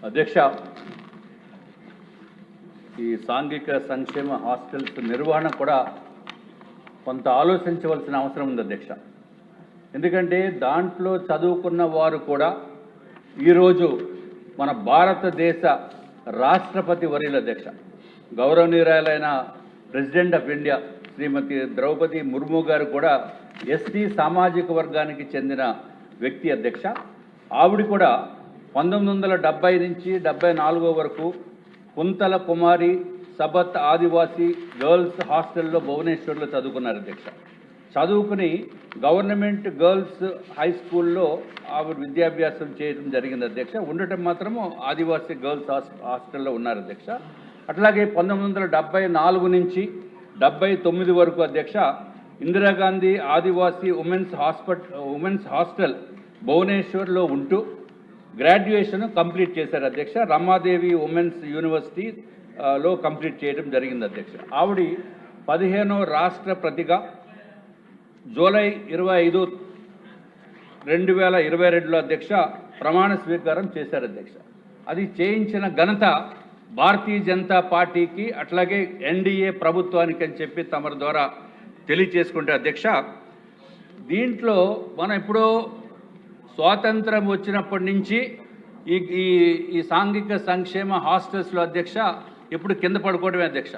అధ్యక్ష, ఈ సాంఘిక సంక్షేమ హాస్టల్స్ నిర్వహణ కూడా కొంత ఆలోచించవలసిన అవసరం ఉంది అధ్యక్ష. ఎందుకంటే దాంట్లో చదువుకున్న వారు కూడా ఈరోజు మన భారతదేశ రాష్ట్రపతి వర్యులు అధ్యక్ష, గౌరవనీయురాలైన ప్రెసిడెంట్ ఆఫ్ ఇండియా శ్రీమతి ద్రౌపది ముర్ము గారు కూడా ఎస్టీ సామాజిక వర్గానికి చెందిన వ్యక్తి అధ్యక్ష. ఆవిడ కూడా 1970 నుంచి 74 వరకు కుంతల కుమారి సబత్ ఆదివాసీ గర్ల్స్ హాస్టల్లో భువనేశ్వర్లో చదువుకున్నారు అధ్యక్ష. చదువుకుని గవర్నమెంట్ గర్ల్స్ హై స్కూల్లో ఆవిడ విద్యాభ్యాసం చేయడం జరిగింది అధ్యక్ష. ఉండటం మాత్రము ఆదివాసీ గర్ల్స్ హాస్టల్లో ఉన్నారు అధ్యక్ష. అట్లాగే 1974 నుంచి 79 వరకు అధ్యక్ష ఇందిరాగాంధీ ఆదివాసీ ఉమెన్స్ హాస్టల్ భువనేశ్వర్లో ఉంటూ గ్రాడ్యుయేషన్ కంప్లీట్ చేశారు అధ్యక్ష. రమాదేవి ఉమెన్స్ యూనివర్సిటీలో కంప్లీట్ చేయడం జరిగింది అధ్యక్ష. ఆవిడ 15వ రాష్ట్రపతిగా జూలై 25, 2022లో అధ్యక్ష ప్రమాణ స్వీకారం చేశారు అధ్యక్ష. అది చేయించిన ఘనత భారతీయ జనతా పార్టీకి అట్లాగే ఎన్డీఏ ప్రభుత్వానికి అని చెప్పి తమ ద్వారా తెలియచేసుకుంటే అధ్యక్ష, దీంట్లో మనం ఎప్పుడో స్వాతంత్రం వచ్చినప్పటి నుంచి ఈ సాంఘిక సంక్షేమ హాస్టల్స్లో అధ్యక్ష ఎప్పుడు కింద పడుకోవడమే అధ్యక్ష.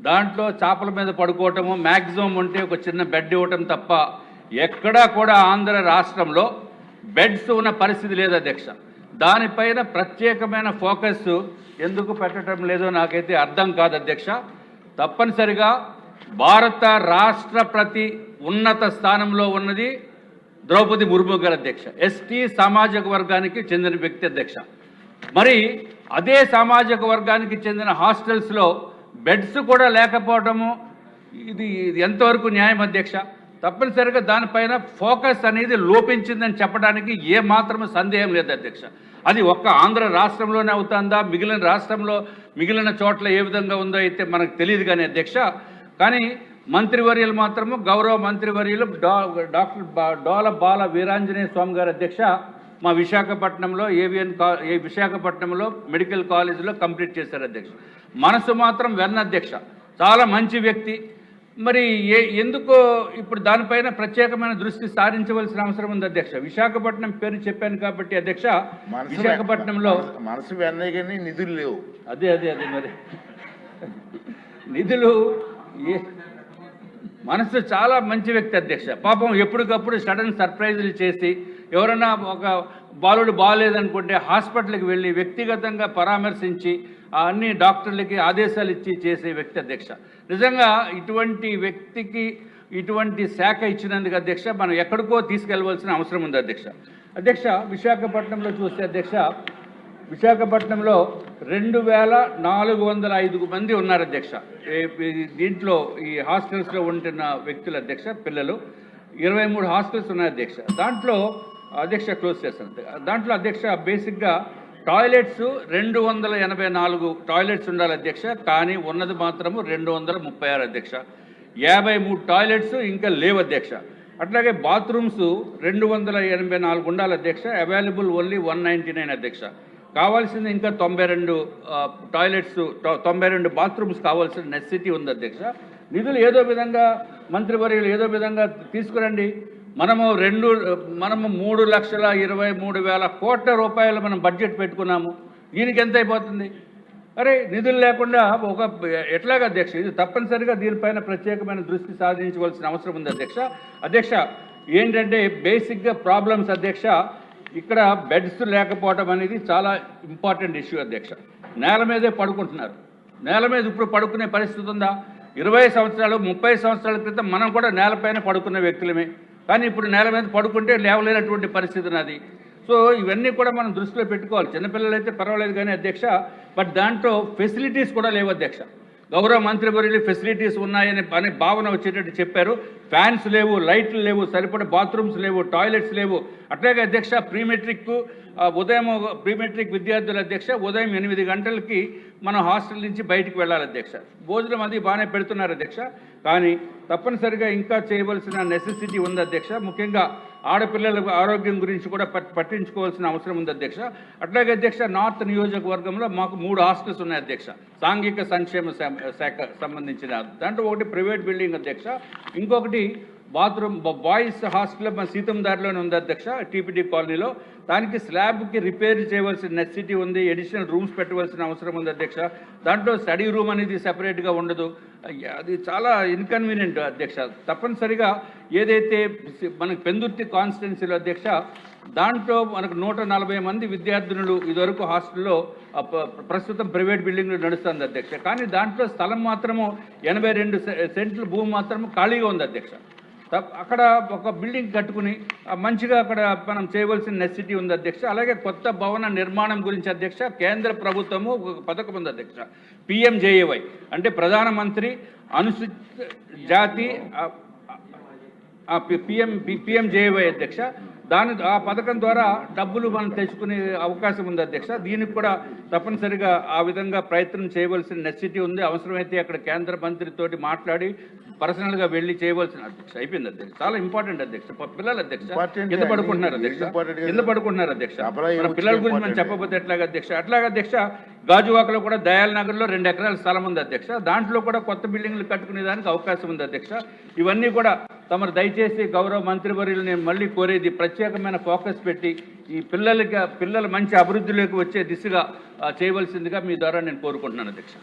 దాంట్లో చేపల మీద పడుకోవటము, మ్యాక్సిమం ఉంటే ఒక చిన్న బెడ్ ఇవ్వటం తప్ప ఎక్కడా కూడా ఆంధ్ర రాష్ట్రంలో బెడ్స్ ఉన్న పరిస్థితి లేదు అధ్యక్ష. దానిపైన ప్రత్యేకమైన ఫోకస్ ఎందుకు పెట్టడం లేదో నాకైతే అర్థం కాదు అధ్యక్ష. తప్పనిసరిగా భారత రాష్ట్రపతి ఉన్నత స్థానంలో ఉన్నది ద్రౌపది ముర్ము గారు అధ్యక్ష. ఎస్టీ సామాజిక వర్గానికి చెందిన వ్యక్తి అధ్యక్ష. మరి అదే సామాజిక వర్గానికి చెందిన హాస్టల్స్లో బెడ్స్ కూడా లేకపోవడము ఇది ఎంతవరకు న్యాయం అధ్యక్ష? తప్పనిసరిగా దానిపైన ఫోకస్ అనేది లోపించిందని చెప్పడానికి ఏ మాత్రము సందేహం లేదు అధ్యక్ష. అది ఒక్క ఆంధ్ర రాష్ట్రంలోనే అవుతుందా, మిగిలిన చోట్ల ఏ విధంగా ఉందో అయితే మనకు తెలియదు కానీ అధ్యక్ష. కానీ మంత్రివర్యులు మాత్రము గౌరవ మంత్రివర్యులు డాక్టర్ డోల బాల వీరాంజనేయ స్వామి గారు అధ్యక్ష మా విశాఖపట్నంలో విశాఖపట్నంలో మెడికల్ కాలేజీలో కంప్లీట్ చేశారు అధ్యక్ష. మనసు మాత్రం వెన్న అధ్యక్ష, చాలా మంచి వ్యక్తి. మరి ఎందుకో ఇప్పుడు దానిపైన ప్రత్యేకమైన దృష్టి సారించవలసిన అవసరం ఉంది అధ్యక్ష. విశాఖపట్నం పేరు చెప్పాను కాబట్టి అధ్యక్ష, విశాఖపట్నంలో మనసు వెన్న కానీ నిధులు లేవు. అదే మరి నిధులు మనసు చాలా మంచి వ్యక్తి అధ్యక్ష. పాపం ఎప్పటికప్పుడు సడన్ సర్ప్రైజులు చేసి ఎవరైనా ఒక బాలుడు బాగాలేదనుకుంటే హాస్పిటల్కి వెళ్ళి వ్యక్తిగతంగా పరామర్శించి అన్ని డాక్టర్లకి ఆదేశాలు ఇచ్చి చేసే వ్యక్తి అధ్యక్ష. నిజంగా ఇటువంటి వ్యక్తికి ఇటువంటి శాఖ ఇచ్చినందుకు అధ్యక్ష మనం ఎక్కడికో తీసుకెళ్లవలసిన అవసరం ఉంది అధ్యక్ష. విశాఖపట్నంలో చూస్తే అధ్యక్ష, విశాఖపట్నంలో 2405 మంది ఉన్నారు అధ్యక్ష. దీంట్లో ఈ హాస్టల్స్లో ఉంటున్న వ్యక్తులు అధ్యక్ష, పిల్లలు 23 హాస్టల్స్ ఉన్నాయి అధ్యక్ష. దాంట్లో అధ్యక్ష క్లోజ్ చేస్తాను. దాంట్లో అధ్యక్ష బేసిక్గా టాయిలెట్స్ 284 టాయిలెట్స్ ఉండాలి అధ్యక్ష. కానీ ఉన్నది మాత్రము 236 అధ్యక్ష. 53 టాయిలెట్స్ ఇంకా లేవు అధ్యక్ష. అట్లాగే బాత్రూమ్స్ 284 ఉండాలి అధ్యక్ష. అవైలబుల్ ఓన్లీ 199 అధ్యక్ష. కావాల్సింది ఇంకా 92 టాయిలెట్స్, 92 బాత్రూమ్స్ కావాల్సిన నెసెసిటీ ఉంది అధ్యక్ష. నిధులు ఏదో విధంగా మంత్రివర్యులు ఏదో విధంగా తీసుకురండి. మనము 3,23,000 కోట్ల రూపాయలు మనం బడ్జెట్ పెట్టుకున్నాము. దీనికి ఎంత అయిపోతుంది? అరే నిధులు లేకుండా ఎట్లాగా అధ్యక్ష? ఇది తప్పనిసరిగా దీనిపైన ప్రత్యేకమైన దృష్టి సాధించవలసిన అవసరం ఉంది అధ్యక్ష. ఏంటంటే బేసిక్గా ప్రాబ్లమ్స్ అధ్యక్ష, ఇక్కడ బెడ్స్ లేకపోవడం అనేది చాలా ఇంపార్టెంట్ ఇష్యూ అధ్యక్ష. నేల మీదే పడుకుంటున్నారు. నేల మీద ఇప్పుడు పడుకునే పరిస్థితి ఉందా? 20 సంవత్సరాలు 30 సంవత్సరాల క్రితం మనం కూడా నేలపైన పడుకున్న వ్యక్తులమే. కానీ ఇప్పుడు నేల మీద పడుకుంటే లేవలేనటువంటి పరిస్థితి ఉన్నది. సో ఇవన్నీ కూడా మనం దృష్టిలో పెట్టుకోవాలి. చిన్నపిల్లలు అయితే పర్వాలేదు కానీ అధ్యక్ష, బట్ దాంట్లో ఫెసిలిటీస్ కూడా లేవు అధ్యక్ష. గౌరవ మంత్రివర్యులు ఫెసిలిటీస్ ఉన్నాయని భావన వచ్చేటట్టు చెప్పారు. ఫ్యాన్స్ లేవు, లైట్లు లేవు, సరిపడే బాత్రూమ్స్ లేవు, టాయిలెట్స్ లేవు. అట్లాగే అధ్యక్ష ప్రీమెట్రిక్ విద్యార్థుల అధ్యక్ష ఉదయం 8 గంటలకి మనం హాస్టల్ నుంచి బయటికి వెళ్ళాలి అధ్యక్ష. భోజనం అది బాగానే పెడుతున్నారు అధ్యక్ష. కానీ తప్పనిసరిగా ఇంకా చేయవలసిన నెసెసిటీ ఉంది అధ్యక్ష. ముఖ్యంగా ఆడపిల్లల ఆరోగ్యం గురించి కూడా పట్టించుకోవాల్సిన అవసరం ఉంది అధ్యక్ష. అట్లాగే అధ్యక్ష నార్త్ నియోజకవర్గంలో మాకు 3 హాస్టల్స్ ఉన్నాయి అధ్యక్ష, సాంఘిక సంక్షేమ శాఖ సంబంధించిన. దాంట్లో ఒకటి ప్రైవేట్ బిల్డింగ్ అధ్యక్ష, ఇంకొకటి బాత్రూమ్ బాయ్స్ హాస్టల్ మన సీతం దారిలోనే ఉంది అధ్యక్ష, టీపీడీ కాలనీలో. దానికి స్లాబ్కి రిపేర్ చేయవలసిన నెసిటీ ఉంది, ఎడిషనల్ రూమ్స్ పెట్టవలసిన అవసరం ఉంది అధ్యక్ష. దాంట్లో స్టడీ రూమ్ అనేది సెపరేట్గా ఉండదు, అది చాలా ఇన్కన్వీనియంట్ అధ్యక్ష. తప్పనిసరిగా ఏదైతే మనకి పెందుర్తి కాన్స్టిట్యున్సీలో అధ్యక్ష, దాంట్లో మనకు 140 మంది విద్యార్థినులు ఇదివరకు హాస్టల్లో ప్రస్తుతం ప్రైవేట్ బిల్డింగ్లో నడుస్తుంది అధ్యక్ష. కానీ దాంట్లో స్థలం మాత్రము 82 సెంట్ల భూమి మాత్రము ఖాళీగా ఉంది అధ్యక్ష. అక్కడ ఒక బిల్డింగ్ కట్టుకుని మంచిగా అక్కడ మనం చేయవలసిన నెసిటీ ఉంది అధ్యక్ష. అలాగే కొత్త భవన నిర్మాణం గురించి అధ్యక్ష, కేంద్ర ప్రభుత్వము ఒక పథకం ఉంది అధ్యక్ష, PMJAY అంటే ప్రధానమంత్రి అనుసూచిత జాతి PMJAY అధ్యక్ష. ఆ పథకం ద్వారా డబ్బులు మనం తెచ్చుకునే అవకాశం ఉంది అధ్యక్ష. దీనికి కూడా తప్పనిసరిగా ఆ విధంగా ప్రయత్నం చేయవలసిన నెసిటీ ఉంది. అవసరమైతే అక్కడ కేంద్ర మంత్రితోటి మాట్లాడి పర్సనల్గా వెళ్ళి చేయవలసిన అధ్యక్ష. అయిపోయింది అధ్యక్ష, చాలా ఇంపార్టెంట్ అధ్యక్ష. పిల్లలు అధ్యక్ష కింద పడుకుంటున్నారు అధ్యక్ష, కింద పడుకుంటున్నారు అధ్యక్ష. మన పిల్లల గురించి మనం చెప్పకపోతే ఎట్లాగా అధ్యక్ష. అట్లాగే అధ్యక్ష గాజువాకలో కూడా దయాల్ నగర్లో 2 ఎకరాల స్థలం ఉంది అధ్యక్ష. దాంట్లో కూడా కొత్త బిల్డింగ్లు కట్టుకునే దానికి అవకాశం ఉంది అధ్యక్ష. ఇవన్నీ కూడా తమరు దయచేసి గౌరవ మంత్రివర్యులు నేను మళ్ళీ కోరేది, ప్రత్యేకమైన ఫోకస్ పెట్టి ఈ పిల్లల మంచి అభివృద్ధిలోకి వచ్చే దిశగా చేయవలసిందిగా మీ ద్వారా నేను కోరుకుంటున్నాను అధ్యక్ష.